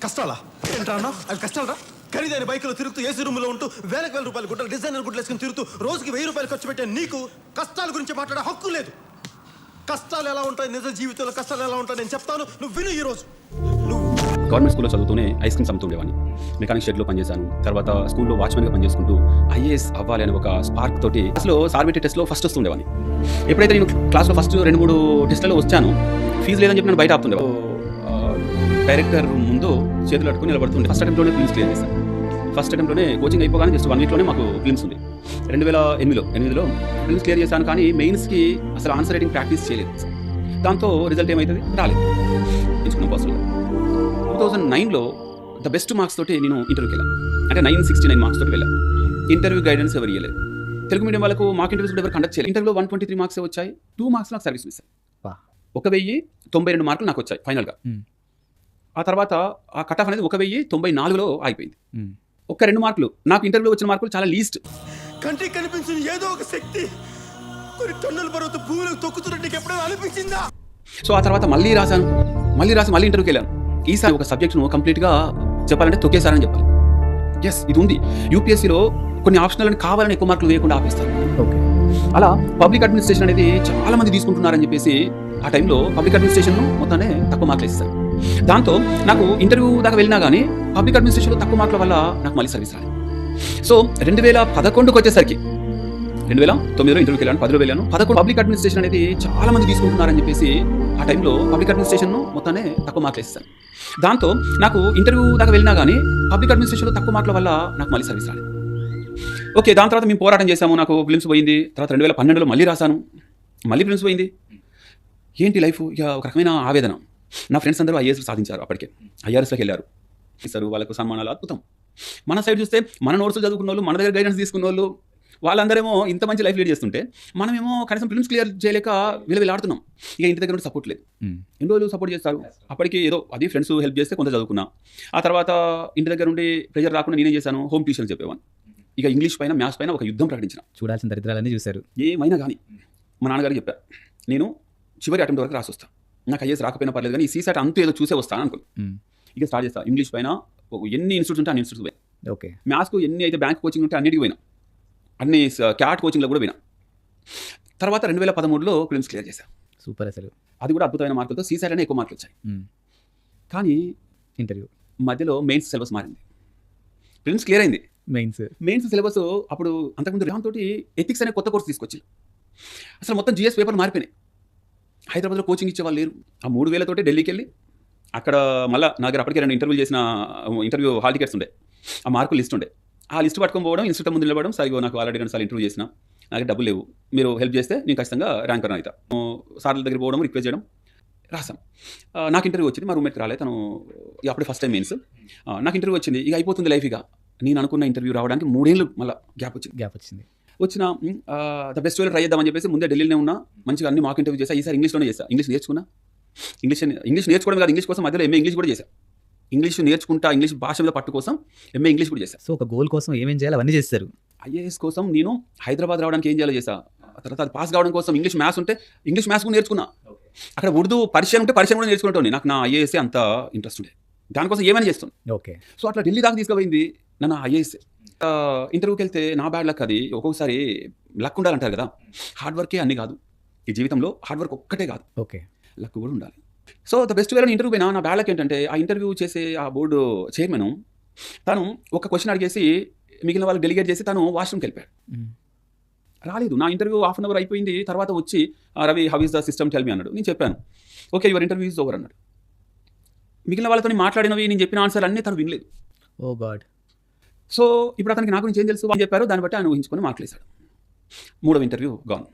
కష్టాలా ఏంట్రా అన్నా? అవి కష్టాలరా? ఖరీదైన బైకులో తిరుగుతూ ఏసీ రూమ్లో ఉంటూ వేల రూపాయలు గుడ్డలు డిజైనర్ గుడ్డలు వేసుకుని తిరుగుతూ రోజుకి 1000 రూపాయలు ఖర్చు పెట్టే నీకు కష్టాల గురించి మాట్లాడే హక్కు లేదు. కష్టాలు ఎలా ఉంటాయి, నిజ జీవితంలో కష్టాలు ఎలా ఉంటాయి నేను చెప్తాను, నువ్వు విను. ఈ రోజు గవర్నమెంట్ స్కూల్లో చదువుతూనే ఐస్ క్రీమ్స్ అమ్ముతుండేవాడిని. మెకానిక్ షెడ్లో పనిచేశాను. తర్వాత స్కూల్లో వాచ్మెన్గా పనిచేసుకుంటూ ఐఏఎస్ అవ్వాలి అని ఒక స్పార్క్ తోటి క్లాస్లో సార్బిటీ టెస్ట్లో ఫస్ట్ వస్తుండేవాడిని. ఎప్పుడైతే నేను క్లాస్లో ఫస్ట్ 2-3 టెస్ట్లలో వచ్చాను, ఫీజు లేదని చెప్పి నేను బయట ఆపుతుండేవాడు. డైరెక్టర్ ముందు చేతులు అట్టుకుని నిలబడుతుండే. ఫస్ట్ అటెంప్ట్లోనే ఫిల్మ్స్ క్లియర్ చేశాను. ఫస్ట్ అటెంప్ట్లోనే కోచింగ్ అయిపోగానే జస్ట్ 1 వీక్లోనే మాకు ఫిల్మ్స్ ఉంది. 2008లో ఫిల్మ్స్ క్లియర్ చేశాను. కానీ మెయిన్స్కి అసలు ఆన్సర్ రైటింగ్ ప్రాక్టీస్ చేయలేదు. దాంతో రిజల్ట్ ఏమవుతుంది, రాలేదు. ఎంచుకున్న పాసిబుల్ 2009లో ద బెస్ట్ మార్క్స్ తోటి నేను ఇంటర్వ్యూకి వెళ్ళాను. అంటే 969 మార్క్స్ తోటి వెళ్ళాను. ఇంటర్వ్యూ గైడెన్స్ ఎవరు ఇవ్వలేదు. తెలుగు మీడియం వాళ్ళకు మాక్ ఇంటర్వ్యూస్ కూడా ఎవరు కండక్ట్ చేయలేదు. ఇంటర్వ్యూలో 123 మార్క్స్ వచ్చాయి. 2 మార్క్స్ నాకు సర్వీస్ మిస్. 1092 మార్కులు నాకు వచ్చాయి ఫైనల్గా. ఆ తర్వాత ఆ కట్ ఆఫ్ అనేది 1094లో ఆగిపోయింది. ఒక్క 2 మార్కులు నాకు ఇంటర్వ్యూలో వచ్చిన మార్కులు చాలా లీస్ట్. కంటికి కనిపించిన ఏదో ఒక శక్తి కొన్ని టన్నుల పర్వత భూమిలో తొక్కుతున్నట్టు నీకు ఎప్పుడైనా అనిపించిందా? సో ఆ తర్వాత మళ్ళీ రాసి మళ్ళీ ఇంటర్వ్యూకి వెళ్ళాను. ఈసారి ఒక సబ్జెక్ట్ను కంప్లీట్గా చెప్పాలంటే తొక్కేశారని చెప్పాలి. ఎస్, ఇది ఉంది. యూపీఎస్సీలో కొన్ని ఆప్షనల్ అని కావాలని ఎక్కువ మార్కులు వేయకుండా ఆపేస్తారు. ఓకే, అలా పబ్లిక్ అడ్మినిస్ట్రేషన్ అనేది చాలా మంది తీసుకుంటున్నారని చెప్పేసి ఆ టైంలో పబ్లిక్ అడ్మినిస్ట్రేషన్ మొత్తాన్ని తక్కువ మార్కులు ఇస్తారు. దాంతో నాకు ఇంటర్వ్యూ దాకా వెళ్ళినా కానీ పబ్లిక్ అడ్మినిస్ట్రేషన్లో తక్కువ మార్కుల వల్ల నాకు మళ్ళీ సర్వీస్ రాలేదు. సో 2011కి వచ్చేసరికి 2009లో ఇంటర్వ్యూకి వెళ్ళాను, 10లో వెళ్ళాను. 11 పబ్లిక్ అడ్మినిస్ట్రేషన్ అనేది చాలా మంది తీసుకుంటున్నారని చెప్పేసి ఆ టైంలో పబ్లిక్ అడ్మినిస్ట్రేషన్ మొత్తాన్ని తక్కువ మార్కులు ఇస్తాను. దాంతో నాకు ఇంటర్వ్యూ దాకా వెళ్ళినా కానీ పబ్లిక్ అడ్మినిస్ట్రేషన్లో తక్కువ మార్కుల వల్ల నాకు మళ్ళీ సర్వీస్ రాలేదు. ఓకే, దాని తర్వాత మేము పోరాటం చేశాము. నాకు ఫిల్మ్స్ పోయింది. తర్వాత 2012లో మళ్ళీ రాశాను, మళ్ళీ ఫిల్మ్స్ పోయింది. ఏంటి లైఫ్, ఇక ఒక రకమైన ఆవేదన. నా ఫ్రెండ్స్ అందరూ ఐఏఎస్ సాధించారు. అప్పటికే ఐఆర్ఎస్లోకి వెళ్ళారు. ఇస్తారు వాళ్ళకు సన్మానాలు, అద్భుతం. మన సైడ్ చూస్తే మన నోట్స్లు చదువుకున్న వాళ్ళు, మన దగ్గర గైడెన్స్ తీసుకున్న వాళ్ళు, వాళ్ళందరేమో ఇంత మంచి లైఫ్ లీడ్ చేస్తుంటే మనమేమో కనీసం ఫిల్మ్స్ క్లియర్ చేయలేక విలువలాడుతున్నాం. ఇక ఇంటి దగ్గర నుండి సపోర్ట్ లేదు. ఎన్ని రోజులు సపోర్ట్ చేస్తారు? అప్పటికి ఏదో అది ఫ్రెండ్స్ హెల్ప్ చేస్తే కొంత చదువుకున్నా. ఆ తర్వాత ఇంటి దగ్గర నుండి ప్రెజర్ రాకుండా నేనేం చేశాను, హోమ్ ట్యూషన్ చెప్పేవాను. ఇక ఇంగ్లీష్ పైన, మ్యాథ్స్ పైన ఒక యుద్ధం ప్రకటించిన. చూడాల్సిన దరిద్రాలన్నీ చూశారు. ఏమైనా కానీ మా నాన్నగారికి చెప్పాను, నేను చివరి అటెంప్ట్ వరకు రాసి వస్తాను. నాకు ఐఏఎస్ రాకపోయినా పర్లేదు కానీ ఈ సీసాట్ అంతా ఏదో చూసే వస్తాను అనుకో. ఇక స్టార్ట్ చేస్తాను. ఇంగ్లీష్ పైన ఎన్ని ఇన్స్టిట్యూట్స్ ఉంటే అన్ని ఇన్స్టిట్యూట్స్ పోయినా. ఓకే, మ్యాథ్స్కు ఎన్ని అయితే బ్యాంక్ కోచింగ్ ఉంటే అన్నిటికి పోయినా, అన్ని క్యాట్ కోచింగ్లో కూడా పోయినా. తర్వాత 2013లో ఫిల్మ్స్ క్లియర్ చేశాను. సూపర్. అసలు అది కూడా అద్భుతమైన మార్కులతో సీసాట్ అనే ఎక్కువ మార్కులు వచ్చాయి. కానీ ఇంటర్వ్యూ మధ్యలో మెయిన్స్ సిలబస్ మారింది. ఫిల్మ్స్ క్లియర్ అయింది, మెయిన్స్ సిలబస్ అప్పుడు అంతకుముందు దాంతో ఎథిక్స్ అనే కొత్త కోర్సు తీసుకొచ్చి అసలు మొత్తం జిఎస్ పేపర్లు మారిపోయినాయి. హైదరాబాద్లో కోచింగ్ ఇచ్చేవాళ్ళు లేరు. ఆ 3000 తోటి ఢిల్లీకి వెళ్ళి అక్కడ మళ్ళీ నా దగ్గర అప్పటికే 2 ఇంటర్వ్యూలు చేసిన ఇంటర్వ్యూ హాల్ టికెట్స్ ఉండే, ఆ మార్కులు లిస్ట్ ఉండే. ఆ లిస్ట్ పట్టుకొని పోవడం, ఇన్స్టిట్యూట్ ముందు నిలబడడం. సరిగ్గా నాకు ఆల్రెడీ 2 సార్లు ఇంటర్వ్యూ చేసిన, నాకు డబ్బులు లేవు, మీరు హెల్ప్ చేస్తే నేను ఖచ్చితంగా ర్యాంకర్ అవుతా. సార్ల దగ్గర పోవడం, రిక్వెస్ట్ చేయడం, రాసాం. నాకు ఇంటర్వ్యూ వచ్చింది. మా రూమ్మేట్కి రాలేదు, తను అప్పుడే ఫస్ట్ టైం మెయిన్స్. నాకు ఇంటర్వ్యూ వచ్చింది. ఇక అయిపోతుంది లైఫ్. ఇక నేను అనుకున్న ఇంటర్వ్యూ రావడానికి 3 ఏళ్ళు మళ్ళీ గ్యాప్ వచ్చింది. వచ్చిన ద బెస్ట్ వేలో ట్రై చేద్దామని చెప్పేసి ముందే ఢిల్లీలోనే ఉన్నా. మంచిగా అన్ని మాక్ ఇంటర్వ్యూ చేశా. ఈసారి ఇంగ్లీష్లోనే చేశా. ఇంగ్లీష్ నేర్చుకున్నా. ఇంగ్లీష్ నేర్చుకోవడం కాదు, ఇంగ్లీష్ కోసం మధ్యలో ఎంఏ ఇంగ్లీష్ కూడా చేశా. ఇంగ్లీష్ నేర్చుకుంటా, ఇంగ్లీష్ భాష మీద పట్టు కోసం ఎంఏ ఇంగ్లీష్ కూడా చేశా. సో ఒక గోల్ కోసం ఏమేం చేయాలి అవన్నీ చేస్తారు. ఐఏఎస్ కోసం నేను హైదరాబాద్ రావడానికి ఏం చేయాలో చేశా. తర్వాత అది పాస్ కావడం కోసం ఇంగ్లీష్ మ్యాథ్స్ ఉంటే ఇంగ్లీష్ మ్యాథ్స్ కూడా నేర్చుకున్నా. అక్కడ ఉర్దూ పరిచయం ఉంటే పరిచయం కూడా నేర్చుకుంటాను. నాకు నా ఐఏఎస్ అంత ఇంట్రెస్ట్ ఉండే, దానికోసం ఏమైనా చేస్తాను. ఓకే, సో అట్లా ఢిల్లీ దాకా తీసుకుపోయింది నన్ను ఐఏఎస్. ఇంటర్వ్యూకి వెళ్తే నా బ్యాడ్ లక్. అది ఒక్కొక్కసారి లక్ ఉండాలంటారు కదా, హార్డ్ వర్కే అన్ని కాదు ఈ జీవితంలో. హార్డ్ వర్క్ ఒక్కటే కాదు, ఓకే, లక్ కూడా ఉండాలి. సో ద బెస్ట్ వేలో ఇంటర్వ్యూ పోయినా. నా బ్యాడ్ లక్ ఏంటంటే ఆ ఇంటర్వ్యూ చేసే ఆ బోర్డు చైర్మన్ తను ఒక క్వశ్చన్ అడిగేసి మిగిలిన వాళ్ళు డెలిగేట్ చేసి తను వాష్రూమ్కి వెళ్ళిపోయాడు. రాలేదు. నా ఇంటర్వ్యూ హాఫ్ అన్ అవర్ అయిపోయింది. తర్వాత వచ్చి Ravi, how is the system tell me అన్నాడు. నేను చెప్పాను, okay your interview is over అన్నాడు. మిగిలిన వాళ్ళతో మాట్లాడినవి, నేను చెప్పిన ఆన్సర్ అన్నీ తను వినలేదు. ఓ గాడ్. సో ఇప్పుడు అతనికి నా గురించి ఏం తెలుసు అని చెప్పారు. దాన్ని బట్టి ఆయన ఊహించుకొని మార్కులు వేశాడు. 3వ ఇంటర్వ్యూ గాన్.